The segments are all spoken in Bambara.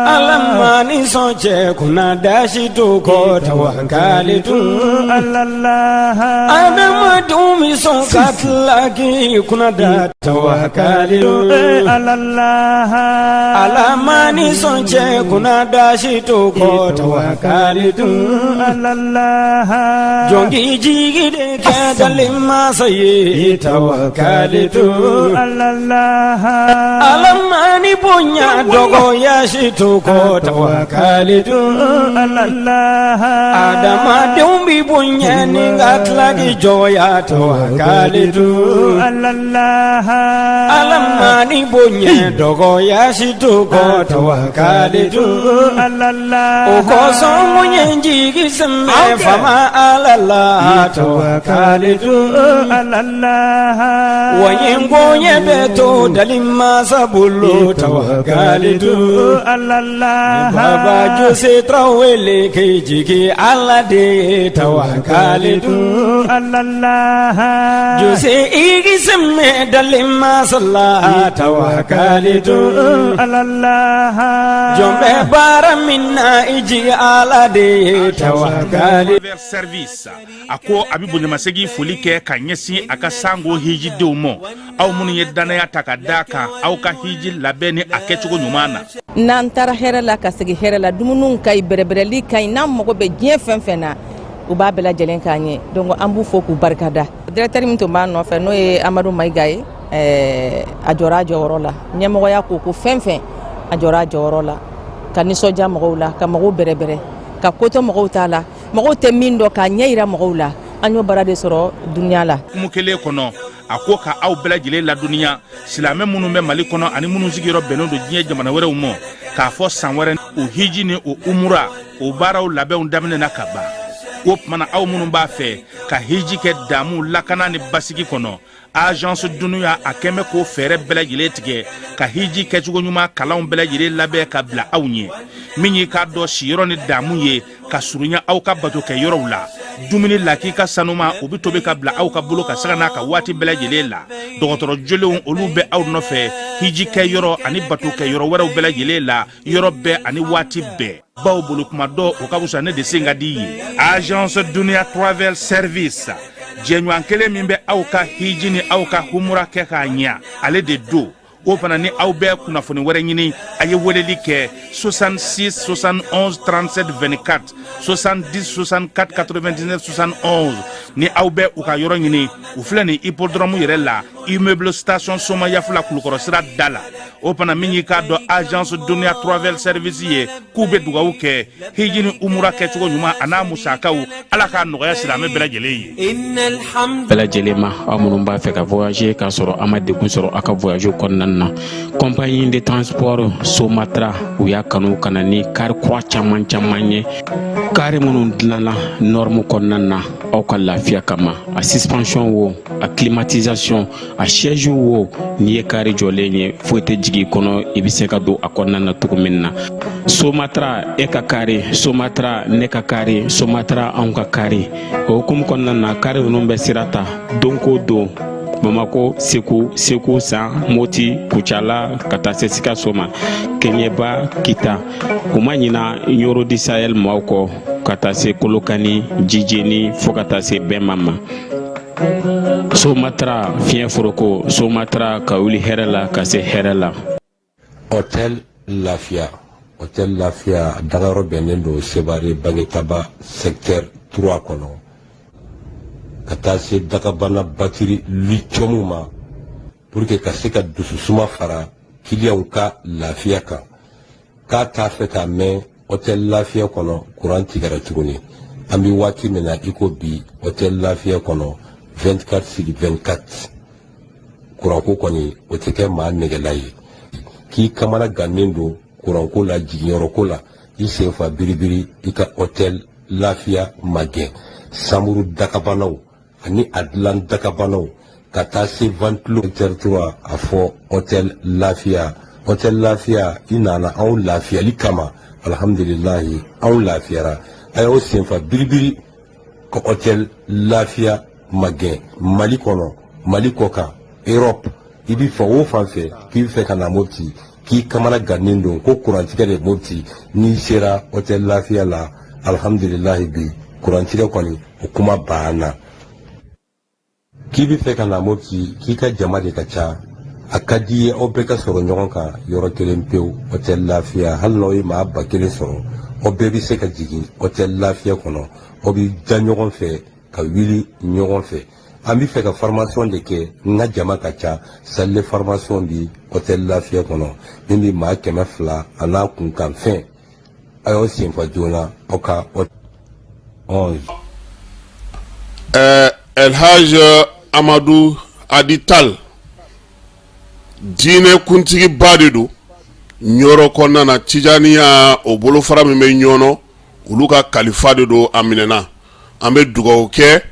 Alamani sonche kuna dashi to ko tawakkali tu Adama dumi son katlaki kuna da tawakkali tu Alamani sonche kuna dashi to ko tawakkali tu Jongi jigi de kadalima sayi tawakkali tu Alamani punya dogo yashitu ko tawakkalitu Adama dumbi punya ningatlagi joya tawakkalitu Alamani punya dogo yashitu ko tawakkalitu Oko somunya jigi semme fama alala tawakkalitu Wayengo yebeto dalima sabulu tawakkalitu Baba Jose Trawele kejiki Allah de tawakkalitu Jose igi semme dalima salla tawakkalitu Jombe bara minna iji Allah de tawakkalitu service ako abibu nyamasegi folike kanyesi akasango hiji deumo au munu yedana ya takadaka au ka hiji labeni akechugo nyumana nan tara herala kasigi herala dumunun kay berebereli kay nam mo be bien fenfena u ba bela jelen kanye donc ambu foku barkada directeur min to ba no fe no e Amadou Maïgaye ajora jorola nyemo ya ko fenfen ajora jorola kaniso jam rola ka mo berebere ka koto mo tala mo temindo ka nyeira mo la anyo barade soro dunya la mukele kono akoka au bela jele la dunia silame munu me mali kono ani munu zigiro benodo jiye jamana were umo ka fo sanwere o hiji ni o umura o bara o labe on damne na kaba o mana au munu ba fe ka hiji ke damu lakana ni basigi kono agence dunia akeme ko fere bela jele tige ka hiji ke jugo nyuma kala bela jele labe ka bla awnye minyi ka do shiro ni damu ye ka surunya au ka bato ke yoro la dumuni laki ka sanuma obi tobe ka bla au ka bulo ka sagana ka wati bela jele la dogotoro jolewon olube au no fe hiji ke yoro ani bato ke yoro wera bela jele la yoro be ani wati be bawo bolo kuma do o ka busa ne de singa di agence dunia travel service jenyo ankele mimbe au ka hiji ni au ka humura ke ka nya ale de do o fana ni aw bɛɛ kunnafoni wɛrɛ ɲini a ye weleli kɛ 66 71 37 24 70 64 99 71 ni aw bɛɛ u ka yɔrɔ ɲini u filɛ ni hippodrome yɛrɛ la immeuble station Soma Yafula Kulukɔrɔ sira da la o fana min y'i k'a dɔn agence dunia travel service ye k'u bɛ dugawu kɛ hiji ni umura kɛcogo ɲuman a n'a musakaw ala k'a nɔgɔya silamɛ bɛɛ lajɛlen ye bɛɛ lajɛlen ma aw minnu b'a fɛ ka voyager k'a sɔrɔ a ma degun sɔrɔ a ka voyage kɔnɔna na compagnie de transport Somatra u y'a kanu kana ni kari kura caman ye kari minnu dilanna norme kɔnɔna na aw ka lafiya kama a suspension wo a climatisation a siège wo ni ye kari jɔlen ye foyi tɛ jigi kɔnɔ i bɛ se ka don a kɔnɔna na cogo min na Somatra e ka kari Somatra ne ka kari Somatra anw ka kari o hukumu kɔnɔna na kari ninnu bɛ sira ta don ko don Bamako, Sekou, San, Moti, Kuchala, Katase Sikaso ma, Kenyeba, Kita, Umanina, Nyoro di Sahel Mauko, Katase Kolokani, Jijeni, Fokatase Bemama. Somatra, Fien Foroko, Somatra, Kauli Herela, Kase Herela. Hôtel Lafia, Dagaro Benendo, Sebari, Bangitaba, secteur 3 kono. Katase Dakabana batiri lichomuma pour que kaseka dususuma fara kiliyan ka lafiya kan ka ta fe ka men hôtel lafiya kono courant tigara tuguni ambi wati mena iko bi hôtel lafiya kono 24 sur 24 courant ko koni o teke ma negelaye ki kamara ganendo courant ko la jignoro ko la i sefa biribiri ika hôtel lafiya magen samuru dakabanaw ani adlan dakabanaw kata se ventlo territoire a fo hôtel Lafia inana aw lafiya li kama alhamdulillah aw lafiyara ayo senfa biribiri ko hôtel Lafia magen Mali kono Mali koka Europe ibi fa wo fanfe ki fe kana moti k'i kamana gannen don ko kurantigɛ de Mopti n'i sera hôtel Lafiya la alhamdulilahi bi kurantigɛ kɔni o kuma banna k'i bɛ fɛ ka na Mopti k'i ka jama de ka ca a ka di ye aw bɛɛ ka sɔrɔ ɲɔgɔn kan yɔrɔ kelen pewu hôtel Lafiya hali n'aw ye maa 1000 sɔrɔ aw bɛɛ bɛ se ka jigin hôtel Lafiya kɔnɔ aw bɛ da ɲɔgɔn fɛ ka wuli ɲɔgɔn fɛ an bɛ fɛ ka formation de kɛ n ka jama ka ca salle de formation bi hôtel Lafiya kɔnɔ min bɛ maa 200 a n'a kunkan fɛn a y'aw senfa joona aw ka 11. Elhaj Amadou Adital diinɛ kuntigi ba de don ɲɔrɔ kɔnɔna na Tijaniya o bolofara min bɛ ɲɔnɔ olu ka kalifa de don a minɛna an bɛ dugawu kɛ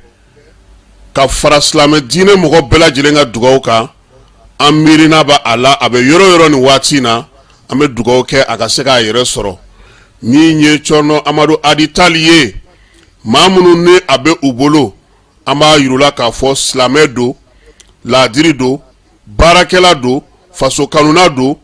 ka fara silamɛ diinɛ mɔgɔ bɛɛ lajɛlen ka dugawu kan an miirina b'a a la a bɛ yɔrɔ yɔrɔ nin waati na an bɛ dugawu kɛ a ka se k'a yɛrɛ sɔrɔ min ye Cɔrɔnɔ Amadu Adital ye maa minnu ni a bɛ u bolo an b'a yirula k'a fɔ silamɛ don laadiri don baarakɛla don faso kanuna don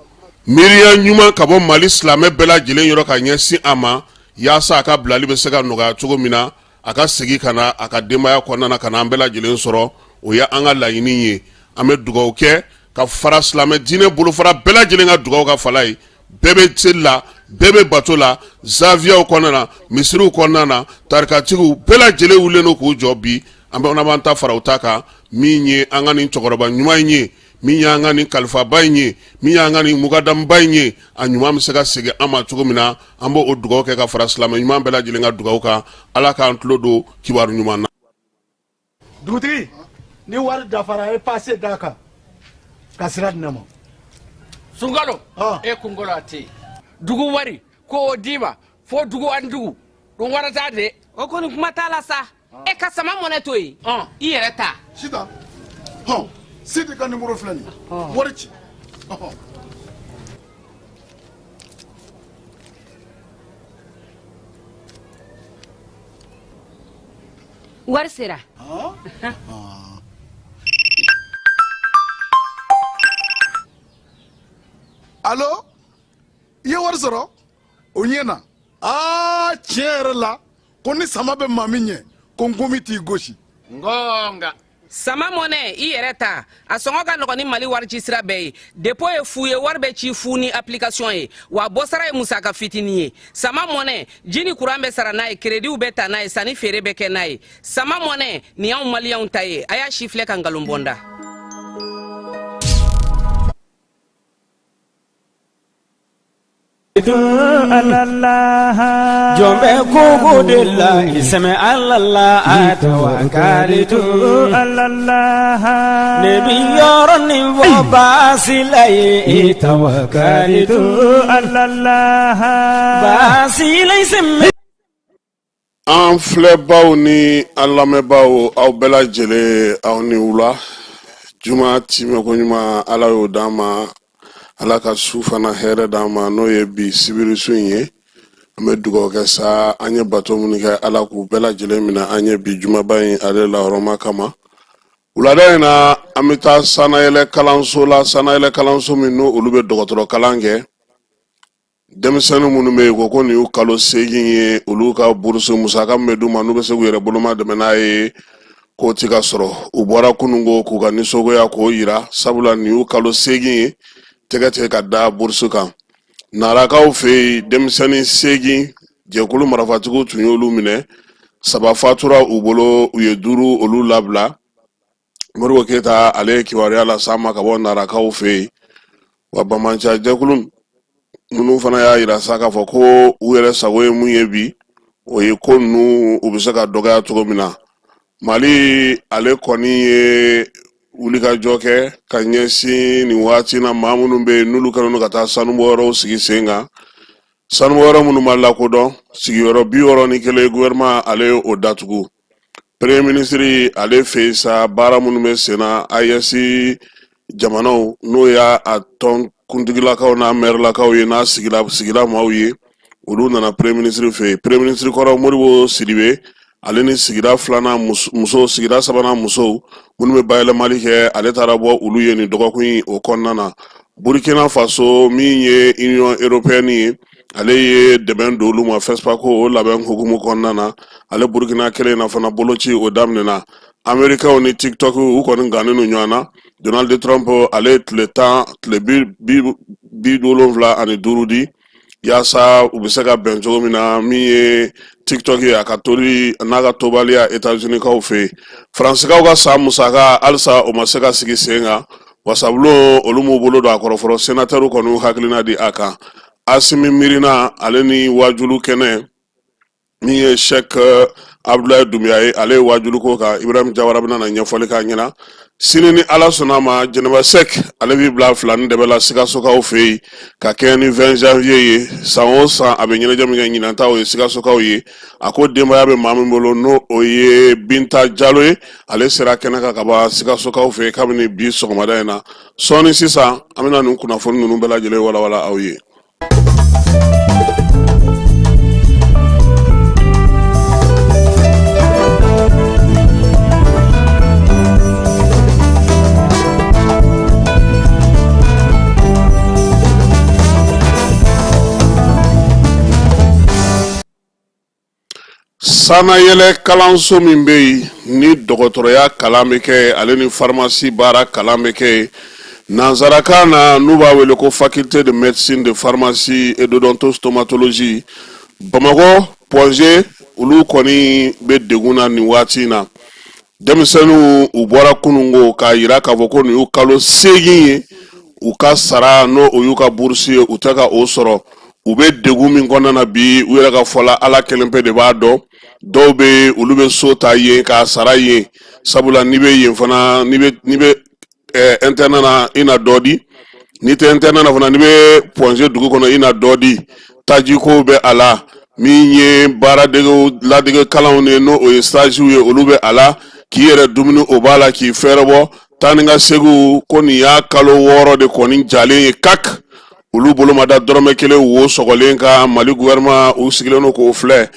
miiriya ɲuman ka bɔ Mali silamɛ bɛɛ lajɛlen yɔrɔ ka ɲɛsin a ma yaasa a ka bilali bɛ se ka nɔgɔya cogo min na a ka segin ka na a ka denbaya kɔnɔna na ka na an bɛɛ lajɛlen sɔrɔ o ye an ka laɲini ye an bɛ dugawu kɛ ka fara silamɛ diinɛ bolofara bɛɛ lajɛlen ka dugawu ka fala ye bɛɛ bɛ seli la bɛɛ bɛ bato la zaviyaw kɔnɔna na misiriw kɔnɔna na tarikatigiw bɛɛ lajɛlen wulilen don k'u jɔ bi an b'an ta fara u ta kan min ye an ka nin cɛkɔrɔba ɲuman in ye min y'an ka nin kalifaba in ye min y'an ka nin mukadamba in ye a ɲuman bɛ se ka segin an ma cogo min na an b'o dugawu kɛ ka fara silamɛ ɲuman bɛɛ lajɛlen ka dugawu kan ala k'an tulo don kibaru ɲuman na. dugutigi ni wari dafara ye passe d'a kan ka sira di ne ma. Sunkalo e kunkolo a tɛ yen dugu wari ko o d'i ma fo dugu ani dugu dun wari t'a de. o kɔni kuma t'a la sa e ka sama mɔnɛ to yen i yɛrɛ ta. Sita Sidi ka numéro filɛ nin ye wari ci. wari sera. Allo i ye wari sɔrɔ o ɲɛna tiɲɛ yɛrɛ la ko ni sama bɛ maa min ɲɛ ko n komi t'i gosi. ngonga sama mɔnɛ i yɛrɛ ta a sɔngɔ ka nɔgɔn ni Mali wari ci sira bɛɛ ye dépôt ye fu ye wari bɛ ci fu ni application ye wa bɔsara ye musaka fitinin ye sama mɔnɛ ji ni kuran bɛ sara n'a ye créditw bɛ ta n'a ye sanni feere bɛ kɛ n'a ye sama mɔnɛ nin y'anw maliyɛnw ta ye a y'a si filɛ ka nkalon bɔnda. jombe kogo de la isme Allah atawakalitu nebi yoron ni wo basilay tawakalitu basilay semme an filɛbaw ni an lamɛnbaw aw bɛɛ lajɛlen aw ni wula juma timɛ ko ɲuman ala y'o d'an ma ala ka su fana hɛrɛ d'an ma n'o ye bi sibiri su in ye an bɛ dugawu kɛ sa an ye bato minnu kɛ ala k'u bɛɛ lajɛlen minɛ an ye bi jumaba in ale la hɔrɔma kama wulada in na an bɛ taa sanayɛlɛ kalanso la sanayɛlɛ kalanso min n'o olu bɛ dɔgɔtɔrɔ kalan kɛ denmisɛnnin minnu bɛ yen ko nin y'u kalo 8 ye olu ka burusu musaka min bɛ d'u ma n'u bɛ se k'u yɛrɛ boloma dɛmɛ n'a ye k'o ti ka sɔrɔ u bɔra kunun ko k'u ka nisɔngoya k'o yira sabula nin y'u kalo 8 ye tɛgɛ ka da burusu kan narakaw fɛ yen denmisɛnnin 8 jɛkulu marafatigiw tun y'olu minɛ 3 fatura u bolo u ye 5 olu labila Moribo Keyita ale ye kibaruya las'an ma ka bɔ narakaw fɛ yen wa Bamanca jɛkulu minnu fana y'a yira sa k'a fɔ ko u yɛrɛ sago ye mun ye bi o ye ko ninnu u bɛ se ka dɔgɔya cogo min na Mali ale kɔni ye wulikajɔ kɛ ka ɲɛsin nin waati na maa minnu bɛ yen n'olu kɛlen don ka taa sanubɔyɔrɔw sigi sen kan sanubɔyɔrɔ minnu ma lakodɔn sigiyɔrɔ 61 gouvernement ale ye o datugu premier ministre ale fɛ yen sa baara minnu bɛ sen na AES jamanaw n'o y'a tɔn kuntigilakaw n'a mairelakaw ye n'a sigila maaw ye olu nana premier ministre fɛ yen premier ministre kɔrɔ Modibo Sidibe ale ni sigira filanan muso sigira sabanan musow minnu bɛ bayɛlɛmali kɛ ale taara bɔ olu ye nin dɔgɔkun o kɔnɔna na Burkina Faso min ye Union Européenne ye ale ye dɛmɛ don olu ma FESPACO o labɛn hukumu kɔnɔna na ale Burkina kelen na fana boloci o daminɛna Américains ni TikTok u kɔni gannen no ɲɔgɔn na Donald Trump ale tile 75 di yaasa u bɛ se ka bɛn cogo min na min ye TikTok ye a ka tori n'a ka tobaliya États-Unis kaw fɛ Faransikaw ka san musaka halisa o ma se ka sigi sen kan wasabulon olu m'u bolo don a kɔrɔ fɔlɔ sénateur kɔni hakilina di a kan Asimi Mirina ale ni wajulu kɛnɛ min ye Sheikh Abdoulaye Doumbouya ye ale wajulu ko kan Ibrahim Jawara bɛna na ɲɛfɔli k'a ɲɛna sini ni Ala sɔnna ma Jɛnɛba Sek ale b'i bila filani de bɛ la Sikasokaw fɛ yen ka kɛɲɛ ni 20 janvier ye san o san a bɛ ɲɛnajɛ min kɛ ɲinanta o ye Sikasokaw ye a ko denbaya bɛ maa min bolo n'o o ye Binta Jalo ye ale sera kɛnɛ kan ka bɔ Sikasokaw fɛ yen kabini bi sɔgɔmada in na sɔɔni sisan an bɛna nin kunnafoni ninnu bɛɛ lajɛlen walawala aw ye. Sanayɛlɛ kalanso min bɛ yen ni dɔgɔtɔrɔya kalan bɛ kɛ ale ni pharmacie baara kalan bɛ kɛ nanzarakan na n'u b'a wele ko faculté de médecine de pharmacie et d'odontostomatologie Bamakɔ Pongé olu kɔni bɛ degun na nin waati in na denmisɛnninw u bɔra kunungo k'a jira k'a fɔ ko nin y'u kalo 8 ye u ka sara n'o y'u ka bourse ye u tɛ ka o sɔrɔ u bɛ degun min kɔnɔna na bi u yɛrɛ ka fɔla Ala kelen pe de b'a dɔn dɔw bɛ olu bɛ so ta yen k'a sara yen sabula n'i bɛ yen fana n'i bɛ internat na i na dɔ di n'i tɛ internat na fana n'i bɛ Pongé dugu kɔnɔ i na dɔ di tajiko bɛ a la min ye baaradegew ladege kalanw ye n'o ye stagiw ye olu bɛ a la k'i yɛrɛ dumuni o b'a la k'i fɛrɛ bɔ taa ni ka seginw ko nin y'a kalo 6 de kɔni jalen ye kak olu bolo ma da dɔrɔmɛ kelen wo sɔgɔlen ka Mali gouvernement u sigilen no k'o filɛ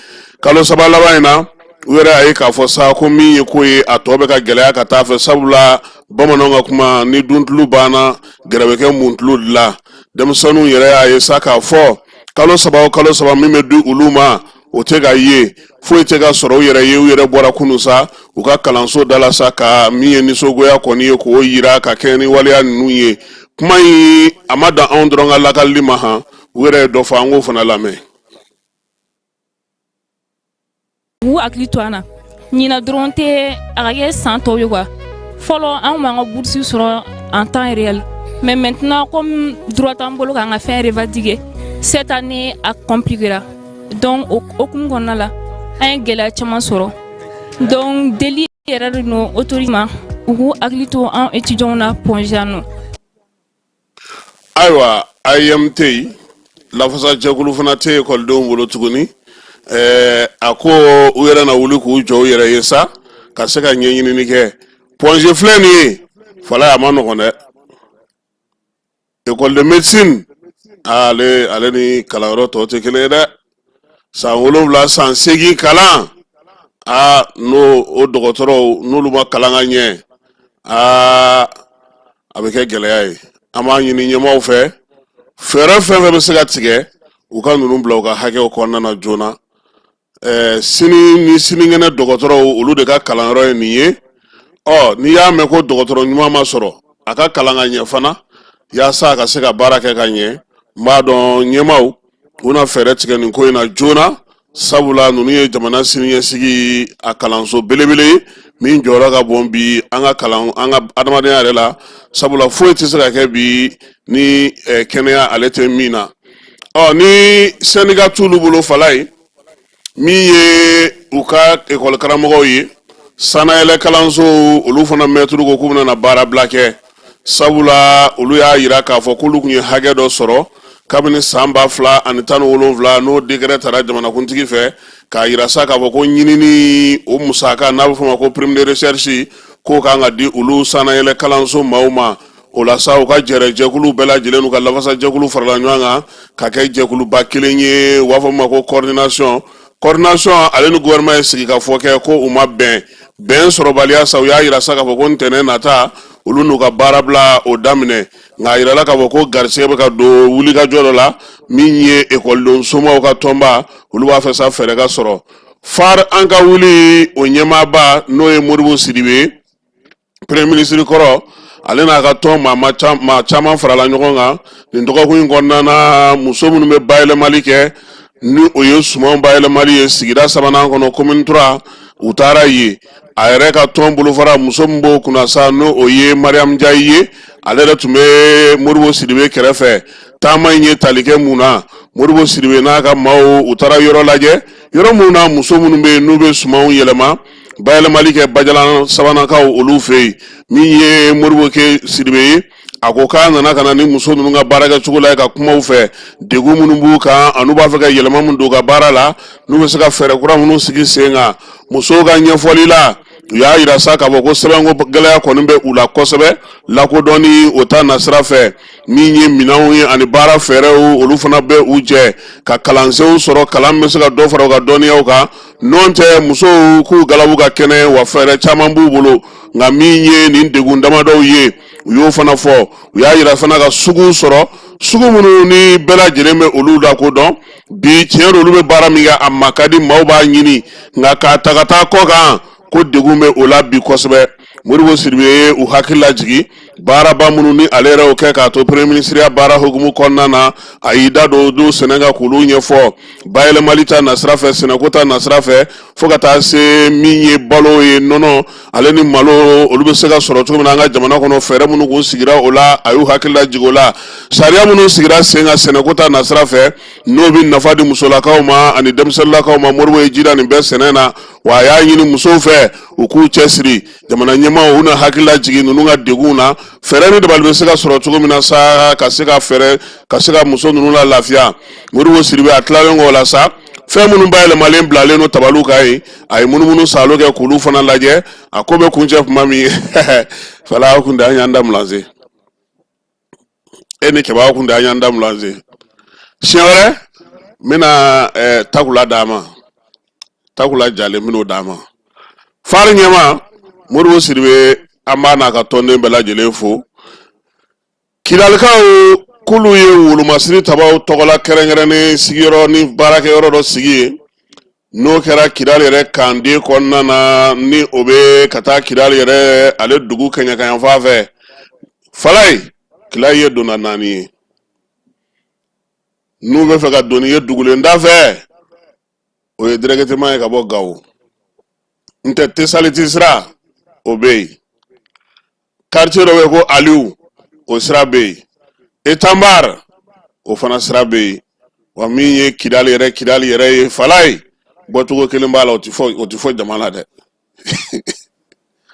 kalo 3 laban in na u yɛrɛ a ye k'a fɔ sa ko min ye ko ye a tɔ bɛ ka gɛlɛya ka taa fɛ sabula bamananw ka kuma ni duntulu banna gɛrɛ bɛ kɛ muntulu de la denmisɛnninw yɛrɛ y'a ye sa k'a fɔ kalo 3 min bɛ di olu ma o tɛ ka ye foyi tɛ ka sɔrɔ u yɛrɛ ye u yɛrɛ bɔra kunu sa u ka kalanso dala sa ka min ye nisɔngoya kɔni ye k'o yira ka kɛ ni waleya ninnu ye kuma in a ma dan anw dɔrɔn ka lakalili ma han u yɛrɛ ye dɔ fɔ an k'o fana lamɛn. U hakili to an na ɲina dɔrɔn tɛ a ka kɛ san tɔw ye quoi fɔlɔ an b'an ka bourse sɔrɔ en temps réel mais maintenant comme droit t'an bolo k'an ka fɛn revendiquer cette année a compliquera donc o hokumu kɔnɔna la an ye gɛlɛya caman sɔrɔ donc deli yɛrɛ de no autorité ma u k'u hakili to an étudiants na Pongé yan nɔ. Ayiwa IMT lafasa jɛkulu fana tɛ ekɔlidenw bolo tuguni a ko u yɛrɛ na wuli k'u jɔ u yɛrɛ ye sa ka se ka ɲɛɲinini kɛ Pongé filɛ nin ye fala a ma nɔgɔn dɛ école de médecine ale ni kalanyɔrɔ tɔw tɛ kelen ye dɛ san 7 san 8 kalan n'o o dɔgɔtɔrɔw n'olu ma kalan ka ɲɛ a bɛ kɛ gɛlɛya ye an b'a ɲini ɲɛmaaw fɛ fɛɛrɛ fɛn fɛn bɛ se ka tigɛ u ka ninnu bila u ka hakɛw kɔnɔna na joona sini ni sinikɛnɛ dɔgɔtɔrɔw olu de ka kalanyɔrɔ ye nin ye n'i y'a mɛn ko dɔgɔtɔrɔ ɲuman ma sɔrɔ a ka kalan ka ɲɛ fana yaasa a ka se ka baara kɛ ka ɲɛ n b'a dɔn ɲɛmaaw u na fɛɛrɛ tigɛ nin ko in na joona sabula ninnu ye jamana siniɲɛsigi a kalanso belebele ye min jɔyɔrɔ ka bon bi an ka adamadenya yɛrɛ la sabula foyi tɛ se ka kɛ bi ni kɛnɛya ale tɛ min na ni syndicat t'olu bolo fala ye min ye u ka école karamɔgɔw ye sanayɛlɛ kalanso olu fana mɛtiri ko k'u bɛna na baara bila kɛ sabula olu y'a jira k'a fɔ k'olu tun ye hakɛ dɔ sɔrɔ kabini san 2017 n'o décret tara jamanakuntigi fɛ k'a jira sa k'a fɔ ko ɲinini o musaka n'a bɛ fɔ ma ko prime de recherche k'o kan ka di olu sanayɛlɛ kalanso maaw ma o la sa u ka jɛrɛ jɛkulu bɛɛ lajɛlen n'u ka lafasa jɛkulu farala ɲɔgɔn kan ka kɛ jɛkuluba kelen ye u b'a fɔ ma ko coordination ale ni gouvernement ye sigi ka fɔ kɛ ko u ma bɛn sɔrɔbaliya sa u y'a jira sa k'a fɔ ko ntɛnɛn nata olu n'u ka baara bila o daminɛ nka yirala k'a fɔ ko garisɛgɛ bɛ ka don wulikajɔ dɔ la min ye ekɔliden somɔgɔw ka tɔnba olu b'a fɛ sa fɛɛrɛ ka sɔrɔ far an ka wuli o ɲɛmaaba n'o ye Modibo Sidibe premier ministre kɔrɔ ale n'a ka tɔn maa caman farala ɲɔgɔn kan nin dɔgɔkun in kɔnɔna na muso minnu bɛ bayɛlɛmali kɛ ni o ye sumanw bayɛlɛmali ye sigida 3nan kɔnɔ commune 3 u taara yen a yɛrɛ ka tɔn bolofara muso min b'o kunna sa n'o o ye Mariam Jayi ye ale yɛrɛ tun bɛ Modibo Sidibe kɛrɛfɛ taama in ye tali kɛ mun na Modibo Sidibe n'a ka maaw u taara yɔrɔ lajɛ yɔrɔ mun na muso minnu bɛ yen n'u bɛ sumanw yɛlɛma bayɛlɛmali kɛ bajalan sabanankaw olu fɛ yen min ye Modibo Sidibe ye a ko k'a nana ka na ni muso ninnu ka baara kɛcogo la ka kumaw fɛ degun minnu b'u kan anu b'a fɛ ka yɛlɛma min don u ka baara la n'u bɛ se ka fɛɛrɛ kura minnu sigi sen kan musow ka ɲɛfɔli la u y'a yira sa k'a fɔ ko sɛbɛnko gɛlɛya kɔni bɛ u la kosɛbɛ lakodɔnni o ta nasira fɛ min ye minɛnw ye ani baara fɛɛrɛw olu fana bɛ u jɛ ka kalansenw sɔrɔ kalan bɛ se ka dɔ fara u ka dɔnniyaw kan n'o tɛ musow k'u galabu ka kɛnɛ wa fɛɛrɛ caman b'u bolo nka min ye nin degun damadɔw ye u y'o fana fɔ u y'a yira fana ka sugu sɔrɔ sugu minnu ni bɛɛ lajɛlen bɛ olu la ko dɔn bi tiɲɛ olu bɛ baara min kɛ a ma ka di maaw b'a ɲini nka k'a ta ka taa kɔ kan ko degun bɛ o la bi kosɛbɛ Modibo Sidibe ye u hakili lajigi baaraba minnu ni ale yɛrɛ y'o kɛ k'a to premier ministeriya baara hukumu kɔnɔna na a y'i da don sɛnɛ kan k'olu ɲɛfɔ bayɛlɛmali ta nasira fɛ sɛnɛko ta nasira fɛ fo ka taa se min ye balo ye nɔnɔ ale ni malo olu bɛ se ka sɔrɔ cogo min na an ka jamana kɔnɔ fɛɛrɛ minnu kun sigira o la a y'u hakili lajigi o la sariya minnu sigira sen kan sɛnɛko ta nasira fɛ n'o bɛ nafa di musolakaw ma ani denmisɛnninlakaw ma Modibo ye ji da nin bɛɛ sɛnɛ na wa a y'a ɲini musow fɛ u k'u cɛsiri jamana ɲɛmaaw u na hakili lajigi ninnu ka degun na fɛɛrɛ ni dabali bɛ se ka sɔrɔ cogo min na sa ka se ka fɛɛrɛ ka se ka muso ninnu la lafiya Modibo Sidibe a tilalen k'o la sa fɛn minnu bayɛlɛmalen bilalen no tabaliw kan ye a ye munumunu salo kɛ k'olu fana lajɛ a ko bɛ kuncɛ kuma min ye fala kun da ɲan da mulanze e ni kɛbaa kun da ɲan da mulanze siɲɛ wɛrɛ n bɛna takula d'a ma takula jalen min'o d'a ma fari ɲɛma Modibo Sidibe an b'a n'a ka tɔnden bɛɛ lajɛlen fo Kidalikaw k'olu ye wolomasiri tabaw tɔgɔla kɛrɛnkɛrɛnnen sigiyɔrɔ ni baarakɛyɔrɔ dɔ sigi ye n'o kɛra Kidali yɛrɛ kanden kɔnɔna na ni o bɛ ka taa Kidali yɛrɛ ale dugu kɛɲɛkaɲafan fɛ Falaye Kidali ye donna 4 ye n'u bɛ fɛ ka doni ye dugulen da fɛ o ye directement ye ka bɔ Gawo n tɛ Tesaliti sira o bɛ yen quartier dɔ bɛ yen ko Aliou o sira bɛ yen Etambar o fana sira bɛ yen wa min ye Kidali yɛrɛ ye Falaye bɔcogo kelen b'a la o tɛ fɔ jama la dɛ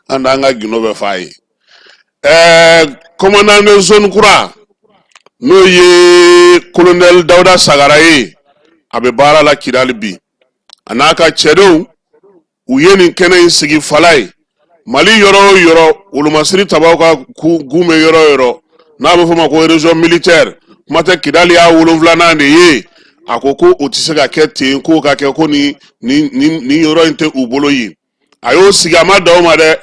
an ka gindo bɛ f'a ye commandant de zone kura n'o ye colonel Dawuda Sagara ye a bɛ baara la Kidali bi a n'a ka cɛdenw u ye nin kɛnɛ in sigi Falaye Mali yɔrɔ o yɔrɔ wolomasiri tabaw ka gun bɛ yɔrɔ o yɔrɔ n'a bɛ fɔ ma ko région militaire kuma tɛ Kidali y'a 7nan de ye a ko o tɛ se ka kɛ ten ko ka kɛ ko nin yɔrɔ in tɛ u bolo ye a y'o sigi a ma da o ma dɛ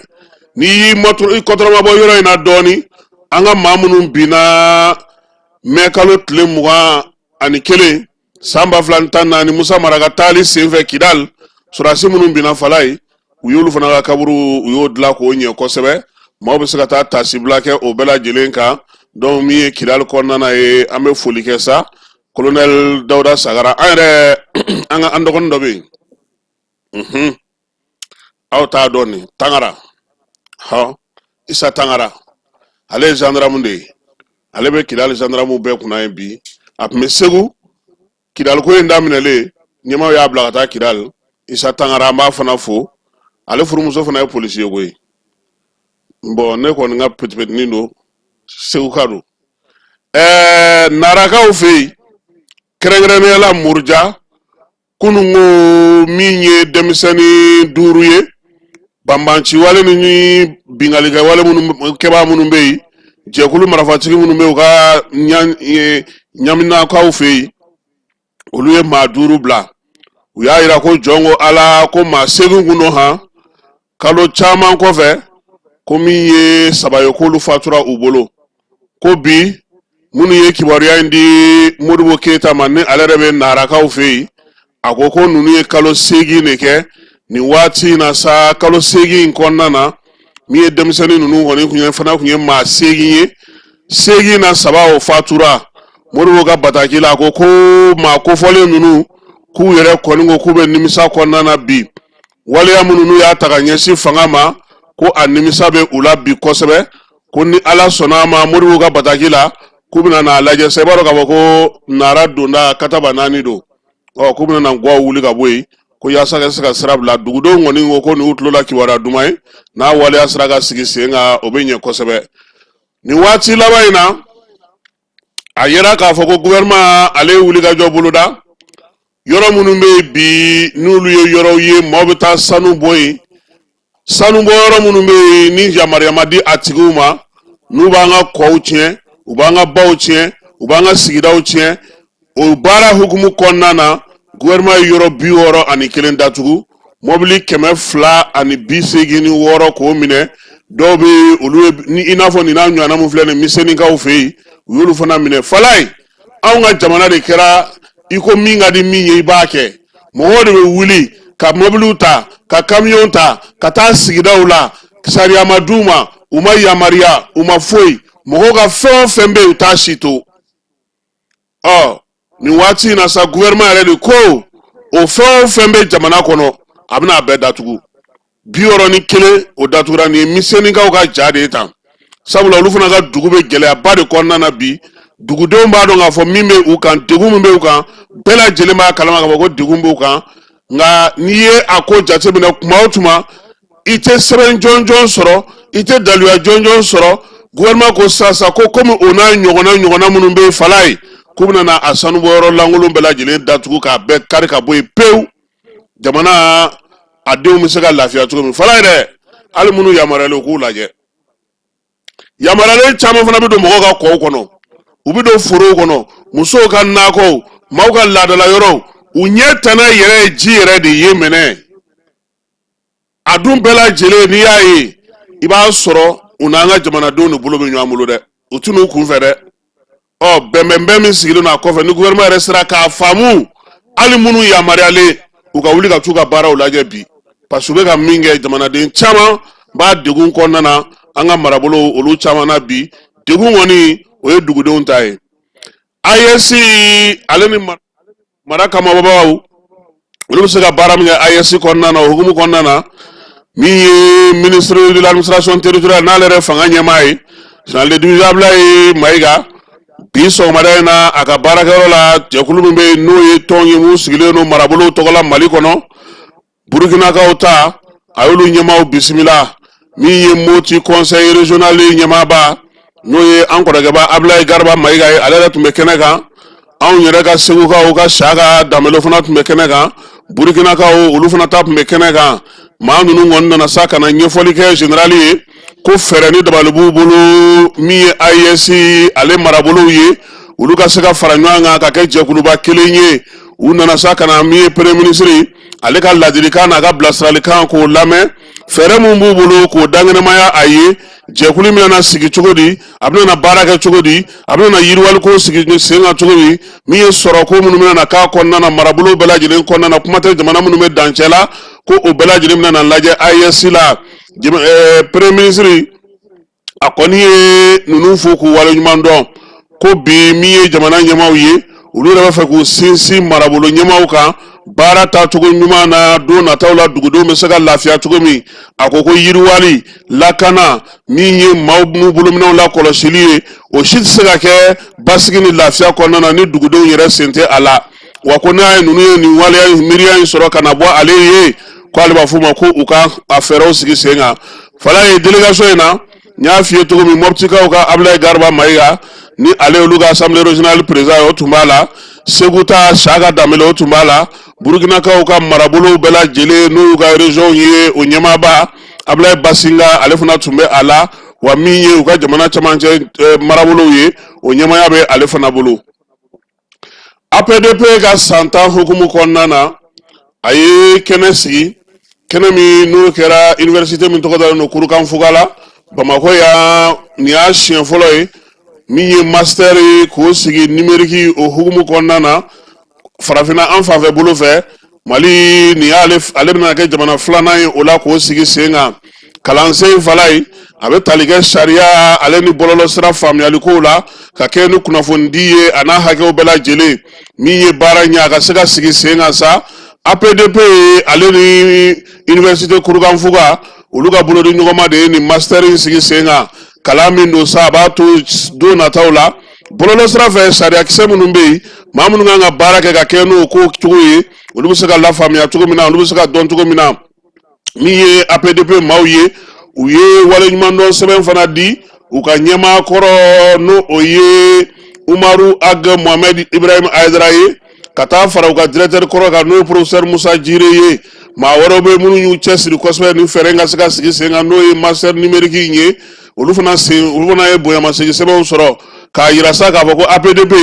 n'i y'i kɔtɔrɔma bɔ yɔrɔ in na dɔɔni an ka maa minnu binna mai kalo tile 21 san 2014 Musa Mara ka taali senfɛ Kidali surasi minnu binna Falaye u y'olu fana ka kaburu u y'o dilan k'o ɲɛ kosɛbɛ maaw bɛ se ka taa tasibila kɛ o bɛɛ lajɛlen kan donc min ye Kidali kɔnɔna ye an bɛ foli kɛ sa colonel Dawuda Sagara an yɛrɛ an dɔgɔnin dɔ bɛ yen aw t'a dɔn nin Tangara Isa Tangara ale ye gendarme de ye ale bɛ Kidali gendarme bɛɛ kunna ye bi a tun bɛ Segu Kidali ko in daminɛlen ɲɛmaw y'a bila ka taa Kidali Isa Tangara an b'a fana fo ale furumuso fana ye policier ko ye bon ne kɔni ka petitinin don Segu ka don narakaw fɛ yen kɛrɛnkɛrɛnnenya la Muruja kunun ko min ye denmisɛnnin 5 ye banbanci wale ni bingalikɛ wale kɛbaa minnu bɛ yen jɛkulu marafatigi minnu bɛ yen u ka ɲaminakaw fɛ yen olu ye maa 5 bila u y'a yira ko jɔn ko Ala ko maa 8 kun don kalo caman kɔfɛ ko min ye saba ye k'olu fatura u bolo ko bi minnu ye kibaruya in di Modibo Keyita ma ni ale yɛrɛ bɛ narakaw fɛ yen a ko ko ninnu ye kalo 8 de kɛ nin waati na sa kalo 8 in kɔnɔna na min ye denmisɛnnin ninnu kɔni fana kun ye maa 8 ye 8 na saba o fatura Modibo ka bataki la ko maa kofɔlen ninnu k'u yɛrɛ kɔni ko k'u bɛ nimisa kɔnɔna na bi waleya minnu n'u y'a ta ka ɲɛsin fanga ma ko a nimisa bɛ u la bi kosɛbɛ ko ni ala sɔnna a ma Modibo ka bataki la k'u bɛna n'a lajɛ sa i b'a dɔn k'a fɔ ko nara donda kataba 4 don k'u bɛna na guwa wuli ka bɔ yen ko yaasa ka se ka sira bila dugudenw kɔni ko ko n'u tulola kibaruya duman ye n'a waleya sira ka sigi sen kan o bɛ ɲɛ kosɛbɛ nin waati laban in na a yera k'a fɔ ko gouvernement ale ye wulikajɔ boloda yɔrɔ minnu bɛ yen bi n'olu ye yɔrɔw ye maaw bɛ taa sanu bɔ yen sanu bɔ yɔrɔ minnu bɛ yen ni yamaruya ma di a tigiw ma n'u b'an ka kɔw tiɲɛ u b'an ka baw tiɲɛ u b'an ka sigidaw tiɲɛ o baara hukumu kɔnɔna na gouvernement ye yɔrɔ 61 datugu mobili 286 k'o minɛ dɔw bɛ olu ni i n'a fɔ nin n'a ɲɔgɔnna min filɛ nin misɛnnikaw fɛ yen u y'olu fana minɛ falaye anw ka jamana de kɛra i ko min ka di min ye i b'a kɛ mɔgɔw de bɛ wuli ka mobiliw ta ka kamiyɔn ta ka taa sigidaw la sariya ma d'u ma u ma yamaruya u ma foyi mɔgɔw ka fɛn o fɛn bɛ yen u t'a si to nin waati in na sa gouvernement yɛrɛ de ko o fɛn o fɛn bɛ jamana kɔnɔ a bɛna a bɛɛ datugu 61 o datugura nin ye misɛnnikaw ka ja de ye tan sabula olu fana ka dugu bɛ gɛlɛyaba de kɔnɔna na bi dugudenw b'a dɔn k'a fɔ min bɛ u kan degun min bɛ u kan bɛɛ lajɛlen b'a kalama k'a fɔ ko degun b'u kan nka n'i ye a ko jateminɛ tuma o tuma i tɛ sɛbɛn jɔnjɔn sɔrɔ i tɛ daluya jɔnjɔn sɔrɔ gouvernement ko sisan ko komi o n'a ɲɔgɔnna minnu bɛ fala ye k'u bɛna na a sanubɔyɔrɔ lankolon bɛɛ lajɛlen datugu k'a bɛɛ kari ka bɔ yen pewu jamana a denw bɛ se ka lafiya cogo min fala yɛrɛ hali minnu yamaruyalen k'u lajɛ yamaruyalen caman fana bɛ don mɔgɔw ka kɔw kɔnɔ u bɛ don forow kɔnɔ musow ka nakɔw maaw ka laadala yɔrɔw u ɲɛ tana yɛrɛ ye ji yɛrɛ de ye mɛnɛ a dun bɛɛ lajɛlen n'i y'a ye i b'a sɔrɔ u n'an ka jamanadenw de bolo bɛ ɲɔgɔn bolo dɛ u tɛ n'u kun fɛ dɛ bɛnbɛnbɛn min sigilen don a kɔfɛ ni gouvernement yɛrɛ sera k'a faamu hali minnu yamaruyalen u ka wuli ka t'u ka baaraw lajɛ bi parce que u bɛ ka min kɛ jamanaden caman b'a degun kɔnɔna na an ka marabolo olu caman na bi degun kɔni o ye dugudenw ta ye AES ale ni mara kamabagaw olu bɛ se ka baara min kɛ AES kɔnɔna na o hukumu kɔnɔna na min ye ministre de l'administration territoriale n'ale yɛrɛ fanga ɲɛmaa ye général de division Ablaye Mayiga bi sɔgɔmada in na a ka baarakɛyɔrɔ la jɛkulu min bɛ yen n'o ye tɔn ye mun sigilen don marabolow tɔgɔ la Mali kɔnɔ Burukinakaw ta a y'olu ɲɛmaaw bisimila min ye Moti conseil régional ɲɛmaaba n'o ye an kɔrɔkɛba Ablaye Garba Mayiga ye ale yɛrɛ tun bɛ kɛnɛ kan anw yɛrɛ ka segukaw ka Saka Danbɛlɛ fana tun bɛ kɛnɛ kan Burukinakaw olu fana ta tun bɛ kɛnɛ kan maa ninnu kɔni nana sa ka na ɲɛfɔli kɛ général ye ko fɛɛrɛ ni dabali b'u bolo min ye AES ale marabolow ye olu ka se ka fara ɲɔgɔn kan ka kɛ jɛkuluba kelen ye u nana sa ka na min ye premier ministre ale ka ladilikan n'a ka bilasiralikan k'o lamɛn fɛɛrɛ mun b'u bolo k'o daŋɛnɛmaya a ye jɛkulu min na sigi cogo di a bɛna baara kɛ cogo di a bɛna yiriwaliko sigi sen kan cogo di min ye sɔrɔko minnu bɛna k'a kɔnɔna na marabolo bɛɛ lajɛlen kɔnɔna na kuma tɛ jamana minnu bɛ dancɛ la ko o bɛɛ lajɛlen bɛna lajɛ AES la premier ministre a kɔni ye ninnu fo k'u waleɲuman dɔn ko bi min ye jamana ɲɛmaaw ye olu yɛrɛ b'a fɛ k'u sinsin marabolo ɲɛmaaw kan baara tacogo ɲuman na don nataw la dugudenw bɛ se ka lafiya cogo min a ko ko yiriwali lakana min ye maaw n'u bolominɛw la kɔlɔsili ye o si tɛ se ka kɛ basigi ni lafiya kɔnɔna na ni dugudenw yɛrɛ sen tɛ a la wa ko n'a ye ninnu ye nin waleya miiriya in sɔrɔ ka na bɔ ale ye ko ale b'a fɔ ma ko u ka a fɛɛrɛw sigi sen kan fala ye délégation in na n y'a f'i ye cogo min Moptikaw ka Ablaye Garba Mayiga ni ale olu ka assemblée régionale président o tun b'a la Segu ta Saka Danbɛlɛ o tun b'a la Burukinakaw ka marabolow bɛɛ lajɛlen n'u ka région ye o ɲɛmaaba Ablaye Basinga ale fana tun bɛ a la wa min ye u ka jamana cɛmancɛ marabolow ye o ɲɛmaya bɛ ale fana bolo APDP ka san 10 hukumu kɔnɔna na a ye kɛnɛ sigi kɛnɛ min n'o kɛra université min tɔgɔ dalen don Kurukanfuga la Bamako ya ni y'a siɲɛ fɔlɔ ye min ye master ye k'o sigi numérique o hukumu kɔnɔna na farafina an fanfɛ bolo fɛ Mali ni y'ale bɛna kɛ jamana filanan ye o la k'o sigi sen kan kalansen fala ye a bɛ tali kɛ sariya ale ni bɔlɔlɔsira faamuyaliko la ka kɛ ni kunnafonidi ye a n'a hakɛw bɛɛ lajɛlen min ye baara ɲɛ a ka se ka sigi sen kan sa APDP ale ni université Kurukanfuga olu ka bolodi ɲɔgɔnma de ye ni master in sigi sen kan kalan min don sa a b'a to don nataw la bɔlɔlɔsira fɛ sariyakisɛ minnu bɛ yen maa minnu kan ka baara kɛ ka kɛ n'o ko cogo ye olu bɛ se ka lafaamuya cogo min na olu bɛ se ka dɔn cogo min na min ye APDP maaw ye u ye waleɲumandɔn sɛbɛn fana di u ka ɲɛmaa kɔrɔ n'o o ye Umaru Ag Mohamed Ibrahim Aidara ye ka taa fara u ka directeur kɔrɔ kan n'o ye professeur Musa Jire ye maa wɛrɛw bɛ minnu y'u cɛsiri kosɛbɛ ni fɛɛrɛ ka se ka sigi sen kan n'o ye master numérique in ye olu fana ye bonyamasegin sɛbɛnw sɔrɔ k'a yira sa k'a fɔ ko APDP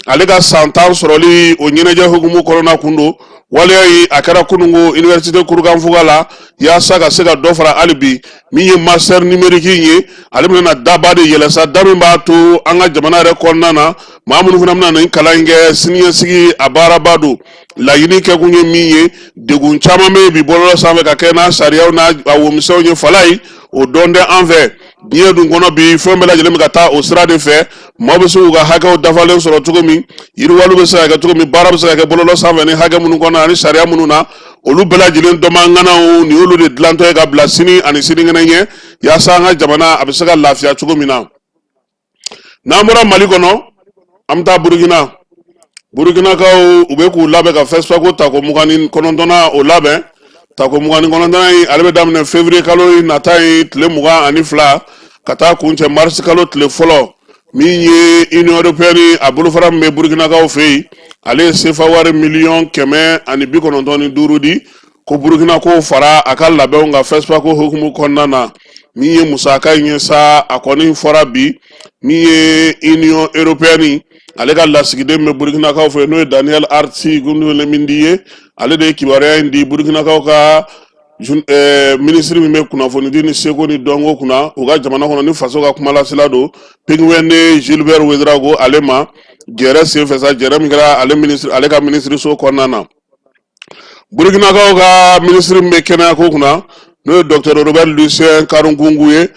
ale ka san 10 sɔrɔli o ɲɛnajɛ hukumu kɔnɔna kun don waleya ye a kɛra kunungo université Kurukanfuga la yaasa ka se ka dɔ fara hali bi min ye master numérique in ye ale bɛna daba de yɛlɛsa da min b'a to an ka jamana yɛrɛ kɔnɔna na maa minnu fana bɛna nin kalan in kɛ siniɲɛsigi a baaraba don laɲini kɛkun ye min ye degun caman bɛ bi bɔlɔlɔ sanfɛ ka kɛ n'a sariyaw n'a womisɛnw ye fala ye o dɔn tɛ an fɛ diɲɛ dun kɔnɔ bi fɛn bɛɛ lajɛlen bɛ ka taa o sira de fɛ maaw bɛ se k'u ka hakɛw dafalen sɔrɔ cogo min yiriwaliw bɛ se ka kɛ cogo min baara bɛ se ka kɛ bɔlɔlɔ sanfɛ ni hakɛ minnu kɔnɔ ani sariya minnu na olu bɛɛ lajɛlen dɔnbaganaw ni olu de dilantɔ ye ka bila sini ani sinikɛnɛ ɲɛ yaasa an ka jamana a bɛ se ka lafiya cogo min na n'an bɔra Mali kɔnɔ an bɛ taa Burukinakaw u bɛ k'u labɛn ka FESPACO tako 29nan o labɛn tako 29nan in ale bɛ daminɛ février kalo in nata ye tile 22 ka taa kuncɛ mars kalo tile fɔlɔ min ye Union européenne a bolofara min bɛ Burukinakaw fɛ yen ale ye CFA wari $195 di ko Burukina ko fara a ka labɛnw ka FESPACO hukumu kɔnɔna na min ye musaka in ye sa a kɔni fɔra bi min ye Union européenne ale ka lasigiden bɛ Burukinakaw fɛ n'o ye Daniel Artsi Gundogan Mindi ye ale de ye kibaruya in di Burukinakaw ka ministre min bɛ kunnafonidi ni seko ni dɔnko kunna u ka jamana kɔnɔ ni faso ka kumalasila don Pingwende Gilbert Ouedraogo ale ma jɛrɛ senfɛ sa jɛrɛ min kɛra ale ka ministre so kɔnɔna na Burukinakaw ka ministre min bɛ kɛnɛyako kunna n'o ye Dr Robert Lucien Karunkungu ye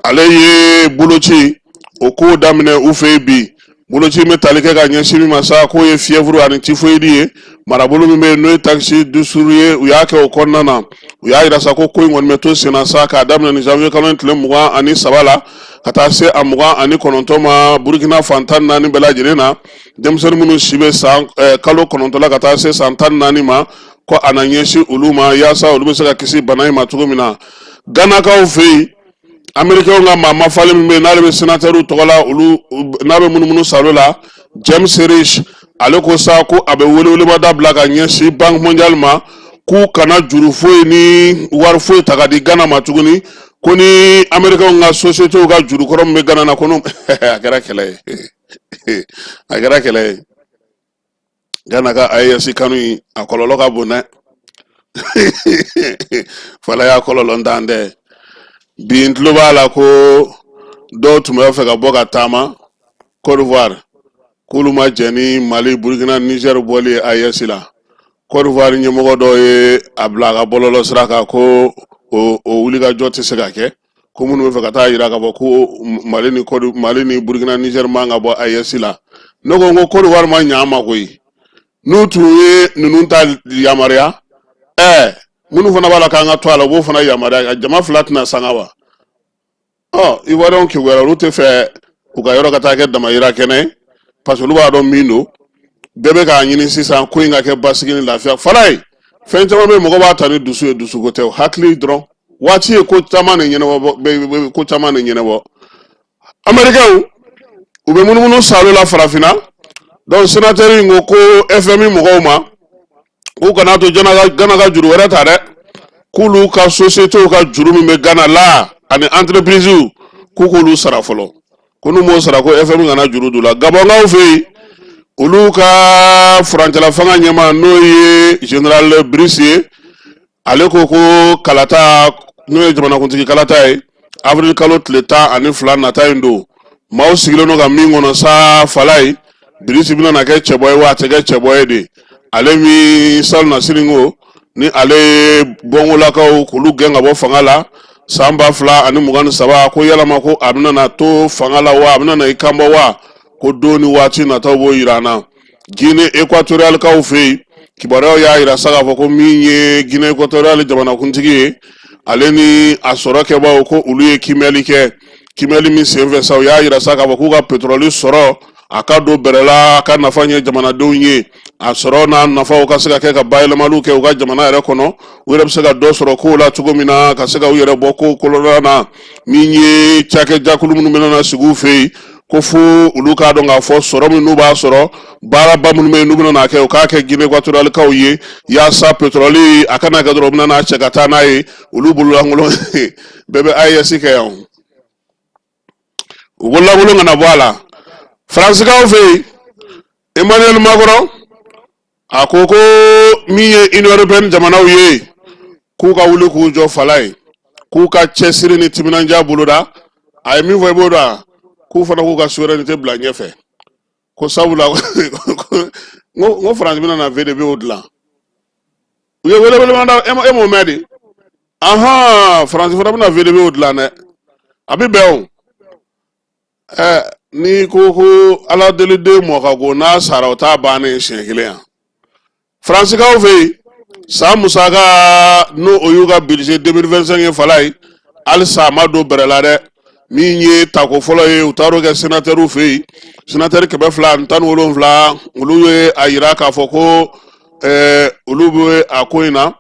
ale ye boloci o ko daminɛ u fɛ bi boloci bɛ tali kɛ ka ɲɛsin min ma sa k'o ye fièvre ani typhoïde ye marabolo min bɛ yen n'o ye taxe dusuru ye u y'a kɛ o kɔnɔna na u y'a yira sa ko in kɔni bɛ to sen na sa k'a daminɛ ni janvier kalo tile 23 la ka taa se a 29 ma Burukina fan 14 bɛɛ lajɛlen na denmisɛnnin minnu si bɛ kalo 9 la ka taa se san 14 ma ko a na ɲɛsin olu ma yaasa olu bɛ se ka kisi bana in ma cogo min na Ganakaw fɛ yen Américains ka maa mafalen min bɛ yen n'ale bɛ sénateur tɔgɔ la olu n'a bɛ munumunu salo la James Rich ale ko sa ko a bɛ welewelemada bila ka ɲɛsin Banque mondiale ma k'u kana juru foyi ni wari foyi ta ka di Ghana ma tuguni ko ni Américains ka société ka juru kɔrɔ min bɛ Ghana na ko a kɛra kɛlɛ ye a kɛra kɛlɛ ye Ghana ka AES kanu in a kɔlɔlɔ ka bon dɛ fala y'a kɔlɔlɔ ntan dɛ bi n tulo b'a la ko dɔw tun bɛ fɛ ka bɔ ka taama Côte d'Ivoire k'olu ma jɛ ni Mali Burkina Niger bɔli AES la Côte d'Ivoire ɲɛmɔgɔ dɔw ye a bila a ka bɔlɔlɔ sira kan ko o wulikajɔ tɛ se ka kɛ ko minnu bɛ fɛ ka taa yira k'a fɔ ko Mali ni Burkina Niger man ka bɔ AES la ne ko n ko Côte d'Ivoire ma ɲɛ an ma koyi n'u tun ye ninnu ta yamaruya minnu fana b'a la k'an ka to a la u b'o fana yamaruya jama fila tɛna sanga wa Ivoiriyɛnw kewara olu tɛ fɛ u ka yɔrɔ ka taa kɛ damayira kɛnɛ parce que olu b'a dɔn min don bɛɛ bɛ k'a ɲini sisan ko in ka kɛ basigi ni lafiya fala ye fɛn caman bɛ mɔgɔ b'a ta ni dusu ye dusuko tɛ hakili dɔrɔn waati ye ko caman de ɲɛnabɔ Américains u bɛ munumunu salo la farafinna donc sénateur in ko FMI mɔgɔw ma k'u kana to Ghana ka juru wɛrɛ ta dɛ k'olu ka société ka juru min bɛ Ghana la ani entreprise k'u k'olu sara fɔlɔ ko n'u m'o sara ko FMI kana juru don la Gabonkaw fɛ yen olu ka furancɛla fanga ɲɛma n'o ye général Brice ye ale ko kalata n'o ye jamanakuntigi kalata ye avril kalo tile 12 nata yin don maaw sigilen no ka min kɔnɔ sa falai birisi bɛna na kɛ cɛbɔ ye wa a tɛ kɛ cɛbɔ ye de ale mi sal nasiri ko ni ale bɔngolakaw k'olu gɛn ka bɔ fanga la san 2023 ko yalama ko a bɛna na to fanga la wa a bɛna na i kanbɔ wa ko don ni waati nataw b'o yira an na Guinée équatoriale kaw fɛ yen kibaruyaw y'a yira sa k'a fɔ ko min ye Guinée équatoriale jamanakuntigi ye ale ni a sɔrɔ kɛbaaw ko olu ye kimɛli kɛ kimɛli min senfɛ sa u y'a yira sa k'a fɔ k'u ka pétrole sɔrɔ a ka don bɛrɛla a ka nafa ɲɛ jamanadenw ye a sɔrɔ n'a nafaw ka se ka kɛ ka bayɛlɛmaliw kɛ u ka jamana yɛrɛ kɔnɔ u yɛrɛ bɛ se ka dɔ sɔrɔ kow la cogo min na ka se ka u yɛrɛ bɔ ko kolonda na min ye cakɛjakulu minnu bɛna na sigi u fɛ yen ko fo olu k'a dɔn k'a fɔ sɔrɔ min n'u b'a sɔrɔ baaraba minnu bɛ yen n'u bɛna n'a kɛ u k'a kɛ Guinée équatoriale kaw ye yaasa pétrole a kana kɛ dɔrɔn u bɛna n'a cɛ ka taa n'a ye olu bololankolon bɛɛ bɛ AES kɛ yan u bololankolon kana bɔ a la Faransiikaw fɛ yen Emmanuel Macron a ko ko min ye Union européenne jamanaw ye k'u ka wuli k'u jɔ fala ye k'u ka cɛsiri ni timinandiya boloda a ye min fɔ i b'o dɔn k'u fana k'u ka souveraineté bila ɲɛfɛ ko sabula ngo France bɛna na VDB o dilan u ye wele da e m'o mɛn de France fana bɛna VDB o dilan dɛ a bɛ bɛn o ni ko ala deli den mɔ ka ko n'a sara o t'a bannen siɲɛ kelen yan Faransiikaw fɛ yen san musaka n'o o y'u ka budget 2025 ye fala ye halisa a ma don bɛrɛ la dɛ min ye tako fɔlɔ ye u taar'o kɛ sénateur fɛ yen sénateur 217 olu ye a yira k'a fɔ ko olu bɛ a ko in na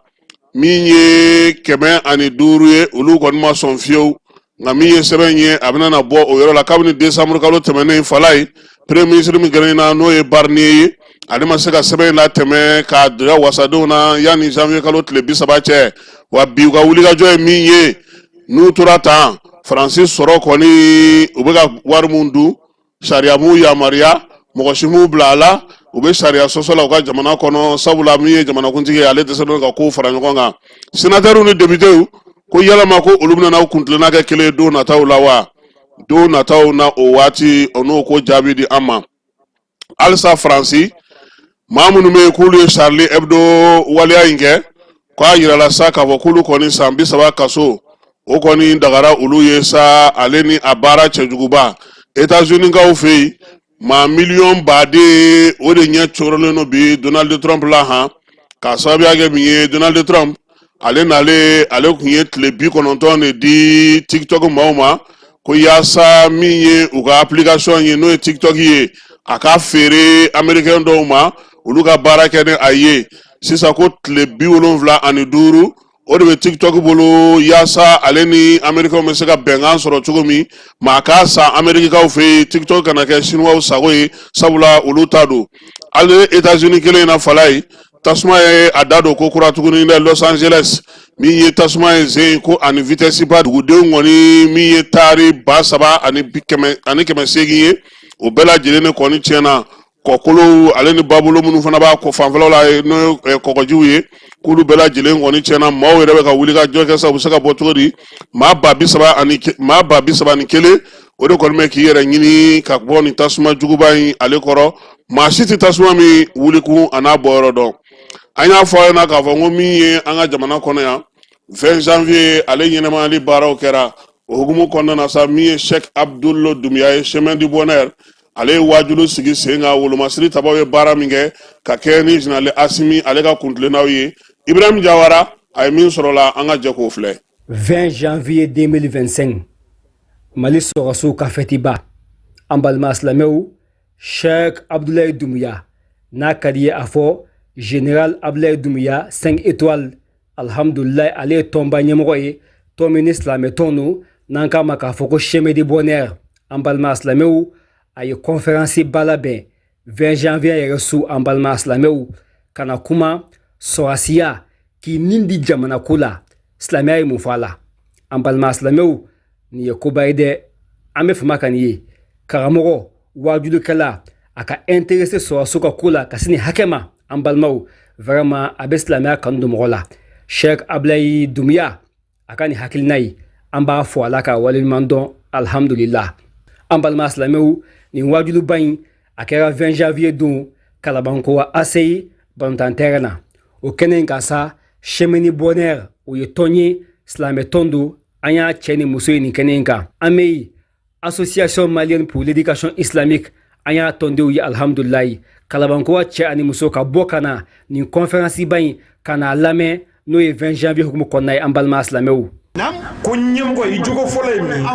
min ye 105 ye olu kɔni ma sɔn fiyewu nka min ye sɛbɛn ye a bɛna na bɔ o yɔrɔ la kabini décembre kalo tɛmɛnen fala ye premier ministre min gɛrɛ na n'o ye Barnier ye ale ma se ka sɛbɛn in latɛmɛ k'a dira wasadenw na yanni janvier kalo tile 30 cɛ wa bi u ka wulikajɔ ye min ye n'u tora tan Faransi sɔrɔ kɔni u bɛ ka wari mun dun sariya m'u yamaruya mɔgɔ si m'u bila a la u bɛ sariya sɔsɔ la u ka jamana kɔnɔ sabula min ye jamanakuntigi ye ale dɛsɛ dɔrɔn ka kow fara ɲɔgɔn kan sénateurs ni députés ko yalama ko olu bɛna n'aw kuntilenna kɛ kelen don nataw la wa don nataw na o waati o n'o ko jaabi di an ma halisa Faransi maa minnu bɛ yen k'olu ye Charlie Hebdo waleya in kɛ k'a yirala sa k'a fɔ k'olu kɔni san 30 kaso o kɔni dagara olu ye sa ale ni a baara cɛjuguba États-Unis kaw fɛ yen maa miliyɔn baden o de ɲɛ cɔrɔlen no bi Donald Trump la k'a sababuya kɛ min ye Donald Trump ale kun ye tile 90 de di TikTok maaw ma ko yaasa min ye u ka application ye n'o ye TikTok ye a ka feere américain dɔw ma olu ka baara kɛ ni a ye sisan ko tile 75 o de bɛ TikTok bolo yaasa ale ni américain bɛ se ka bɛnkan sɔrɔ cogo min maa k'a san amérikaw fɛ yen TikTok kana kɛ chinois sago ye sabula olu ta don ale États-Unis kelen na fala ye tasuma ye a da don ko kura tuguni dɛ Los Angeles min ye tasuma ye zen ko ani vitesse ba dugudenw kɔni min ye taari 300 ani 800 ye o bɛɛ lajɛlen ne kɔni tiɲɛna kɔkolow ale ni babolo minnu fana b'a fanfɛlaw la n'o ye kɔgɔjiw ye k'olu bɛɛ lajɛlen kɔni tiɲɛna maaw yɛrɛ bɛ ka wuli ka jɔ kɛ sa u bɛ se ka bɔ cogo di maa ba 31 o de kɔni bɛ k'i yɛrɛ ɲini ka bɔ nin tasuma juguba in ale kɔrɔ maa si tɛ tasuma min wulikun a n'a bɔyɔrɔ dɔn an y'a fɔ a ɲɛna k'a fɔ ko min ye an ka jamana kɔnɔ yan 20 janvier ale ɲɛnamayali baaraw kɛra o hukumu kɔnɔna na sa min ye Cheikh Abdoul Doumbia ye chemin du bonheur ale ye wajulu sigi sen kan wolomasiri tabaw ye baara min kɛ ka kɛ ni général Asimi ale ka kuntilennaw ye Ibrahim Jawara a ye min sɔrɔ la an ka jɛ k'o filɛ 20 janvier 2025 Mali sɔrɔsiw ka fɛtiba an balima silamɛw Cheikh Abdoulaye Doumbia n'a ka di ye a fɔ général Abdoulaye Doumbia 5 étoiles alhamdulillah ale ye tɔnba ɲɛmɔgɔ ye tɔn min ni silamɛ tɔn don n'an k'a ma k'a fɔ ko chemin du bonheur an balima silamɛw a ye conférence ba labɛn 20 janvier yɛrɛ su an balima silamɛw ka na kuma sɔrɔsiya k'i nin di jamana ko la silamɛya ye mun fɔ a la an balima silamɛw nin ye koba ye dɛ an bɛ fama ka nin ye karamɔgɔ wajulikɛla a ka intéressé sɔrɔsiw ka ko la ka se nin hakɛ ma an balimaw vraiment a bɛ silamɛya kanu don mɔgɔ la Cheikh Abdoulaye Doumbia a ka nin hakilina ye an b'a fɔ ala ka waleɲuman dɔn alhamdulillah. An balima silamɛw nin wajuliba in a kɛra 20 janvier don Kalabankowa ACI balontan terrain na. O kɛnɛ in kan sa Chemini Bonheur o ye tɔn ye silamɛ tɔn don an y'a cɛ ni muso ye nin kɛnɛ in kan. An bɛ Association Malienne pour l'éducation islamique an y'a tɔndenw ye alhamdulillah. Kalabankowa cɛ ani muso ka bɔ ka na nin conférence ba in ka n'a lamɛn n'o ye 20 janvier hukumu kɔnɔna ye an balima silamɛw. Ko ɲɛmɔgɔ i jogo fɔlɔ ye min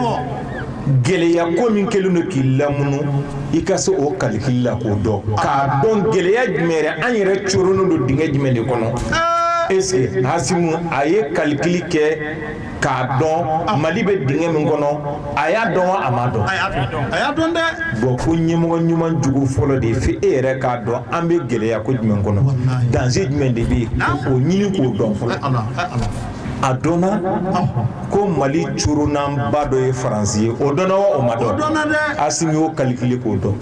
gɛlɛya ko min kɛlen don k'i lamunu i ka se o kalikili la k'o dɔn k'a dɔn gɛlɛya jumɛn yɛrɛ an yɛrɛ coronen don dingɛ jumɛn de kɔnɔ est-ce que Hasimu a ye kalikili kɛ k'a dɔn Mali bɛ dingɛ min kɔnɔ a y'a dɔn wa a ma dɔn a y'a dɔn dɛ bon ko ɲɛmɔgɔ ɲuman jugu fɔlɔ de fo e yɛrɛ k'a dɔn an bɛ gɛlɛya ko jumɛn kɔnɔ danger jumɛn de bɛ yen o ɲini k'o dɔn fɔlɔ a dɔnna ko Mali coronnanba dɔ ye Faransi ye o dɔnna wa o ma dɔn Asimi y'o calculer k'o dɔn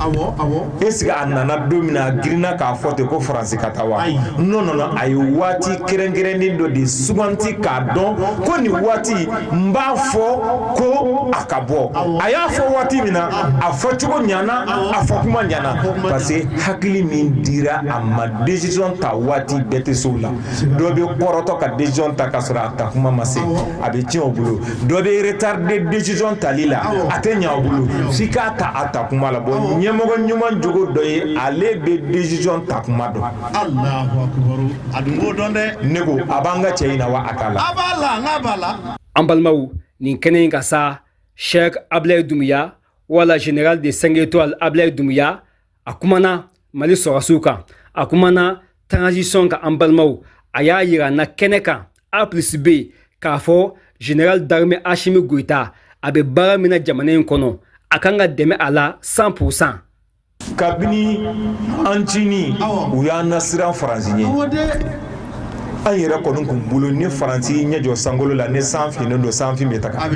est-ce que a nana don min na a girinna k'a fɔ ten ko Faransi ka taa wa non a ye waati kɛrɛnkɛrɛnnen dɔ de suganti k'a dɔn ko nin waati n b'a fɔ ko a ka bɔ a y'a fɔ waati min na a fɔcogo ɲana a fɔ kuma ɲana parce que hakili min dira a ma décision ta waati bɛɛ tɛ s'o la dɔ bɛ kɔrɔtɔ ka décision ta ka sɔrɔ a ta kuma ma se a bɛ tiɲɛ o bolo dɔ bɛ retardé décision tali la a tɛ ɲɛ o bolo f'i k'a ta a ta kuma la bon ɲɛmɔgɔ ɲuman jogo dɔ ye ale bɛ décision ta kuma dɔn. Alahu akibaru a dun b'o dɔn dɛ. Ne ko a b'an ka cɛ in na wa a t'a la. A b'a la n k'a b'a la. An balimaw nin kɛnɛ in ka sa Cheikh Abdoulaye Doumbouya wala général de 5 étoiles Abdoulaye Doumbouya a kumana Mali sɔrɔsiw kan a kumana transition kan an balimaw a y'a yira na kɛnɛ kan A+B k'a fɔ général d'armée Assimi Goïta a bɛ baara min na jamana in kɔnɔ a kan ka dɛmɛ a la 100%. Kabini an cini u y'an nasiran Faransi ye an yɛrɛ kɔni kun bolo ni Faransi ɲɛ jɔ sankolo la ni san finnen don san fin bɛ taga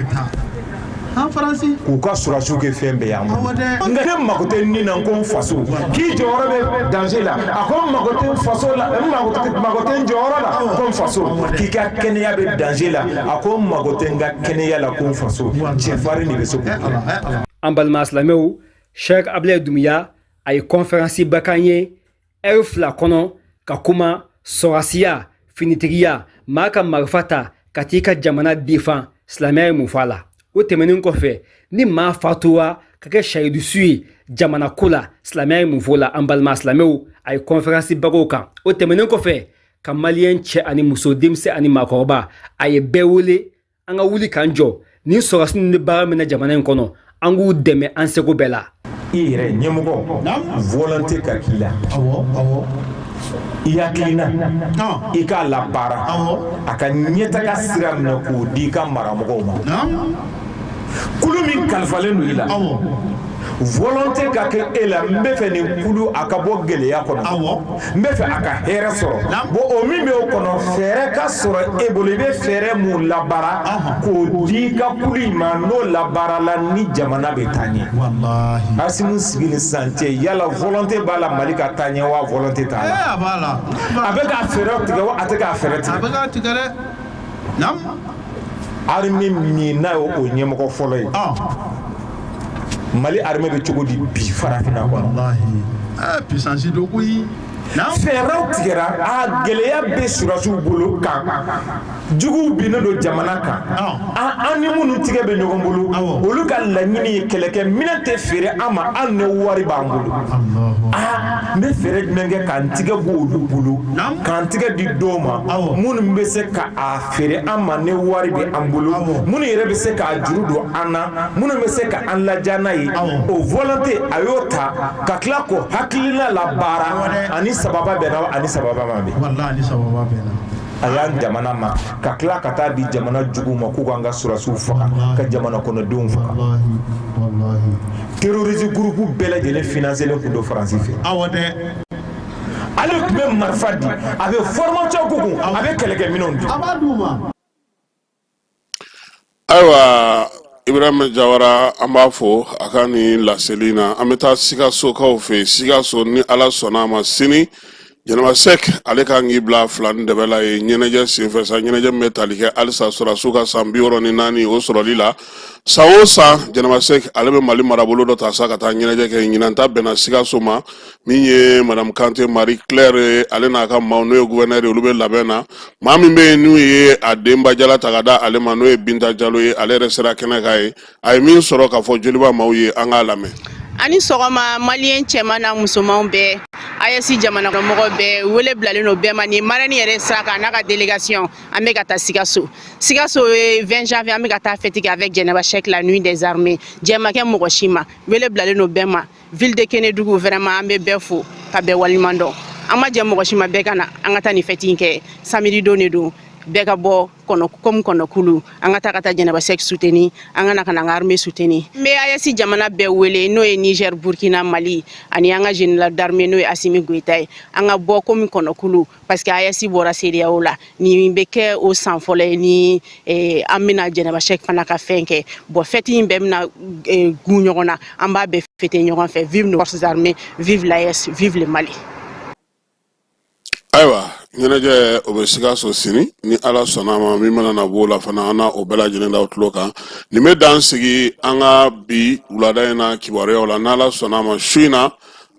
k'u ka surasiw kɛ fɛn bɛɛ y'an bolo nka ne mako tɛ nin na ko n faso k'i jɔyɔrɔ bɛ danger la a ko n mako tɛ n faso la n mako tɛ n jɔyɔrɔ la ko n faso k'i ka kɛnɛya bɛ danger la a ko n mako tɛ n ka kɛnɛya la ko n faso cɛfarin de bɛ se k'o kɛ. An balima silamɛw Cheikh Abdoulaye Doumbouya a ye conférence ba k'an ye heure 2 kɔnɔ ka kuma sɔrɔsiya finitigiya maa ka marifa ta ka t'i ka jamana défend silamɛya ye mun fɔ a la. O tɛmɛnen kɔfɛ ni maa fatuwa ka kɛ shahidu su ye jamana ko la silamɛya ye mun fɔ o la an balima silamɛw a ye conférence bagaw kan. O tɛmɛnen kɔfɛ ka maliyɛn cɛ ani muso denmisɛn ani maakɔrɔba a ye bɛɛ wele an ka wuli k'an jɔ ni sɔrɔsi ninnu bɛ baara min na jamana in kɔnɔ an k'u dɛmɛ an seko bɛɛ la. I yɛrɛ ɲɛmɔgɔ volonté ka k'i la i hakilina i k'a labaara a ka ɲɛtaga sira minɛ k'o di ka maramɔgɔw ma kulu min kalifalen don i la volonté ka kɛ e la n bɛ fɛ nin kulu a ka bɔ gɛlɛya kɔnɔ n bɛ fɛ a ka hɛrɛ sɔrɔ bon o min bɛ o kɔnɔ fɛɛrɛ ka sɔrɔ e bolo i bɛ fɛɛrɛ mun labaara k'o di ka kulu in ma n'o labaarala ni jamana bɛ taa ɲɛ Asimu sigi ni sisan cɛ yala volonté b'a la Mali ka taa ɲɛ wa volonté t'a la a bɛ ka fɛɛrɛ tigɛ wa a tɛ ka fɛɛrɛ tigɛ a bɛ ka tigɛ dɛ armée min n'a ye o ɲɛmɔgɔ fɔlɔ ye Mali armée bɛ cogo di bi farafinna kɔnɔ puissance dɔ koyi fɛɛrɛw tigɛra a gɛlɛya bɛ surasiw bolo kan juguw binnen don jamana kan an ni minnu tigɛ bɛ ɲɔgɔn bolo olu ka laɲini ye kɛlɛkɛ minɛn tɛ feere an ma an ni wari b'an bolo n bɛ fɛɛrɛ jumɛn kɛ k'an tigɛ bɔ olu bolo k'an tigɛ di dɔw ma minnu bɛ se ka a feere an ma ni wari bɛ an bolo minnu yɛrɛ bɛ se k'a juru don an na minnu bɛ se ka an ladiya n'a ye o volonté a y'o ta ka tila k'o hakilina labaara ani sababa bɛnna ani sababa ma bɛn a y'an jamana ma ka tila ka taa di jamana juguw ma k'u k'an ka surasiw faga ka jamana kɔnɔdenw faga terroriste groupe bɛɛ lajɛlen financelen kun don Faransi fɛ ale tun bɛ marifa di a bɛ formation k'u kun a bɛ kɛlɛkɛminɛnw di a b'a d'u ma. Ayiwa Ibrahima Jawara an b'a fɔ a ka nin laseli na an bɛ taa Sikasokaw fɛ Sikaso ni Ala sɔnna a ma sini Janaba Sek ale ka ngi bila filan de bela ye ɲɛnajɛ senfɛ sa ɲɛnajɛ min bɛ tali kɛ halisa sɔrɔsiw ka san 64 o sɔrɔli la san o san Janaba Sek ale bɛ Mali marabolo dɔ ta sa ka taa ɲɛnajɛ kɛ ɲinanta bɛnna Sikaso ma min ye Madame Kante Marie Claire ale n'a ka maaw n'o ye gouverneur ye olu bɛ labɛn na maa min bɛ yen n'u ye a denba jala ta ka da ale ma n'o ye Binta Jalo ye ale yɛrɛ sera kɛnɛ kan ye a ye min sɔrɔ k'a fɔ joliba maaw ye an k'a lamɛn. Ani sɔgɔma malien cɛman na musomanw bɛɛ AES jamana kɔnɔmɔgɔ bɛɛ wele bilalen no bɛɛ ma ni marraine yɛrɛ sira kan n'a ka délégation an bɛ ka taa Sikaso. Sikaso ye 20 janvier an bɛ ka taa fête kɛ avec Janaba Sek la nuit des armées jɛmakɛ mɔgɔ si ma wele bilalen no bɛɛ ma ville de Kénédougou vraiment an bɛ bɛɛ fo ka bɛɛ waliɲuman dɔn an ma jɛ mɔgɔ si ma bɛɛ ka na an ka taa ni fête in kɛ samedi don de don bɛɛ ka bɔ comme kɔnɔkulu an ka taa ka taa Janaba Sek soutenir an ka na ka na an ka armée soutenir n bɛ AES jamana bɛɛ wele n'o ye Niger Burkina Mali ani an ka général d'armée n'o ye Assimi Goïta ye an ka bɔ comme kɔnɔkulu parce que AES bɔra CEDEAO la ni bɛ kɛ o san fɔlɔ ye ni an bɛna Janaba Sek fana ka fɛn kɛ bon fête in bɛɛ bɛna gun ɲɔgɔn na an b'a bɛɛ fêter ɲɔgɔn fɛ vive nos forces armées vive l'AES vive le Mali. Ayiwa ɲɛnajɛ o bɛ Sikaso sini ni Ala sɔnna ma min mana na b'o la fana an na o bɛɛ lajɛlen da o tulo kan nin bɛ dan sigi an ka bi wulada in na kibaruyaw la n'Ala sɔnna ma su in na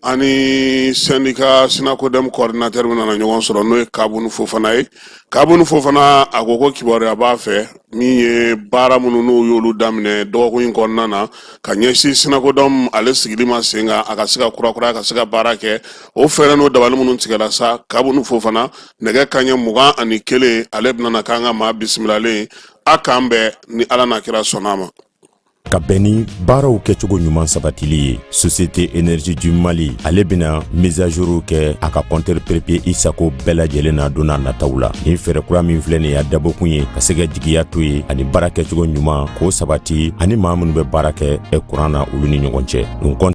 ani syndicat Sinakodem coordinateur min nana ɲɔgɔn sɔrɔ n'o ye Kabunu Fofana ye Kabunu Fofana a ko ko kibaruya b'a fɛ min ye baara minnu n'u y'olu daminɛ dɔgɔkun in kɔnɔna na ka ɲɛsin Sinakodem ale sigili ma sen kan a ka se ka kurakuraya ka se ka baara kɛ o fɛɛrɛ n'o dabali minnu tigɛla sa Kabunu Fofana nɛgɛ kanɲɛ 21 ale bɛna k'an ka maa bisimilalen a k'an bɛɛ ni Ala n'a kira sɔnna ma. Ka bɛn ni baaraw kɛcogo ɲuman sabatili ye Société Énergie du Mali ale bɛna mise à jour kɛ a ka compteur papier Isako bɛɛ lajɛlen na don n'a nataw la ni fɛɛrɛ kura min filɛ nin ye a dabɔkun ye ka se ka jigiya to ye ani baara kɛcogo ɲuman k'o sabati ani maa minnu bɛ baara kɛ courant na olu ni ɲɔgɔn cɛ